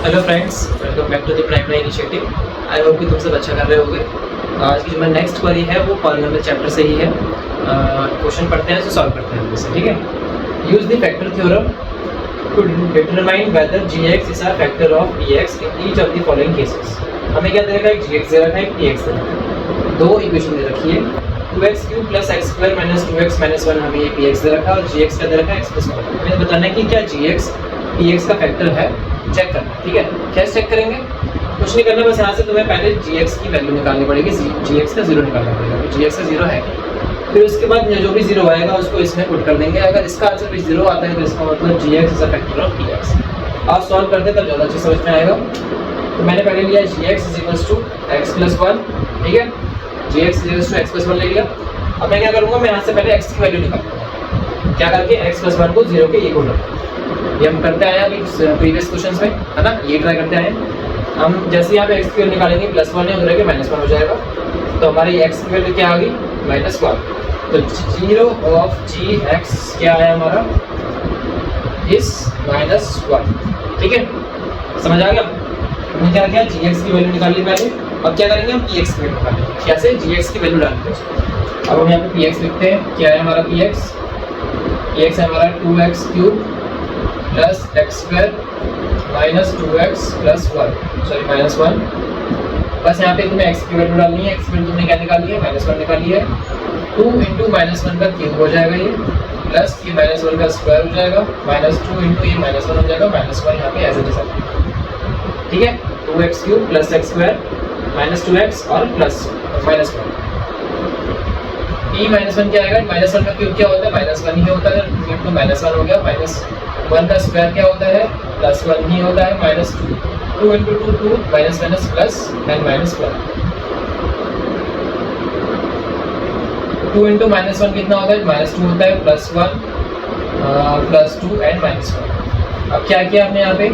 Hello friends, welcome back to the primary initiative. I hope कि तुम सब अच्छा कर रहे होगे। आज की जो मेरी नेक्स्ट क्वेरी है वो पॉलिनोमियल चैप्टर से ही है। क्वेश्चन पढ़ते हैं तो सॉल्व करते हैं जैसे, ठीक है। Use the factor theorem to determine whether gx is a factor of px in each of the following cases. हमें क्या दे रखा है, एक gx दे रखा है, एक px दे रखा है। दो इक्वेशन दे रखी है, 2x³ + x² - 2x - 1 हमें ये px दे रखा है और gx का दे रखा है x + 1। हमें बताना है कि क्या gx px का फैक्टर है, चेक करना है, ठीक है। कैसे चेक करेंगे, कुछ नहीं करना, बस यहाँ से तुम्हें पहले gx की वैल्यू निकालनी पड़ेगी, gx का 0 निकालना पड़ेगा। तो gx का 0 है, फिर उसके बाद जो भी 0 आएगा उसको इसमें पुट कर देंगे। अगर इसका आंसर भी 0 आता है तो इसका मतलब gx is a factor of px। आप सॉल्व करते तब ज़्यादा अच्छी समझ में आएगा। तो मैंने पहले लिया gx = x + 1, ठीक है। gx = x + 1 ले लिया। अब मैं क्या करूँगा, मैं यहाँ से पहले x की वैल्यू निकालूंगा। क्या करके, x + 1 को 0 के इक्वल रखूँगा। ये हम करते आए अभी प्रीवियस क्वेश्चंस में, है ना, ये ट्राई करते आए। हम जैसे यहाँ पे x की वैल्यू निकालेंगे, +1 है, उधर के -1 हो जाएगा। तो हमारी x की वैल्यू क्या आ गई, -1। तो 0 of gx क्या आया हमारा, इस -1, ठीक है। समझ आ गया। हमने क्या किया, gx की वैल्यू निकाल ली पहले। अब क्या करेंगे, हम px की वैल्यू निकालेंगे। कैसे, gx की वैल्यू डालते हैं। अब हम यहाँ पे px लिखते हैं। क्या है हमारा px है हमारा 2x³ + x² - 2x + 1 बस यहाँ पे तुम्हें x की वैल्यू डालनी है। x की वैल्यू तुमने क्या निकाली है, -1 निकाली है। 2 × -1 का क्यूब हो जाएगा ये, प्लस ये -1 का स्क्वायर हो जाएगा, -2 × ये -1 हो जाएगा, -1 यहाँ पे ऐसे जैसा, ठीक है। 2x³ + x² - 2x और प्लस -1। e -1 क्या आएगा, -1 का क्यूब क्या होता है, -1 ही होता है। 2 × -1 हो गया, -1 का स्क्वायर क्या होता है, +1 ही होता है, -2। 2 × 2 2 -, प्लस एंड -1। 2 × -1 कितना होता है, -2 होता है, +1 +2 एंड -1। अब क्या किया हमने यहाँ पे,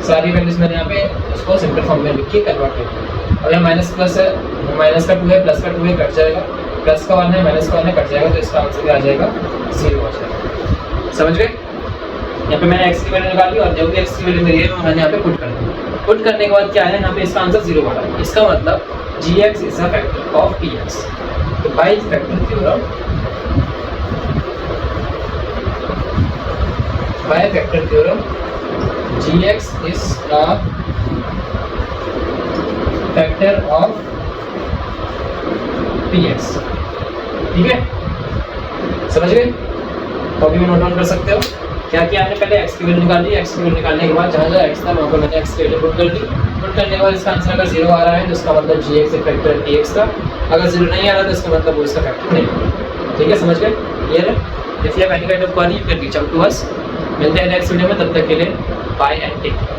सारी वैल्यूज मैंने यहाँ पे उसको सिंपल फॉर्म में लिख के कन्वर्ट कर दिया। अब यहाँ माइनस प्लस है, माइनस का 2 है, प्लस का 2 है, कट जाएगा। प्लस का 1 है, माइनस का 1 है, कट जाएगा। तो इसका आंसर क्या आ जाएगा, 0 आ जाएगा। समझ गए। यहाँ पे मैंने x की वैल्यू निकाली और जो भी x की वैल्यू मिली है मैंने यहाँ पे पुट कर दी। पुट करने के बाद क्या है, यहाँ पे इसका आंसर 0 आ रहा है। इसका मतलब gx is a factor of px। तो by factor theorem, gx is a factor of px, ठीक है। समझ गए। कॉपी में नोट डाउन कर सकते हो। क्या किया हमने, पहले x की वैल्यू निकाली। x की वैल्यू निकालने के बाद जहाँ जहाँ x था वहाँ पर मैंने x की वैल्यू पुट कर दी। पुट करने के बाद इसका आंसर अगर 0 आ रहा है तो इसका मतलब gx एक फैक्टर है px का। अगर 0 नहीं आ रहा तो इसका मतलब वो इसका फैक्टर नहीं है, ठीक है। समझ गए, क्लियर है। If you have any kind of query you can reach out to us. मिलते हैं नेक्स्ट वीडियो में, तब तक के लिए बाय एंड टेक केयर।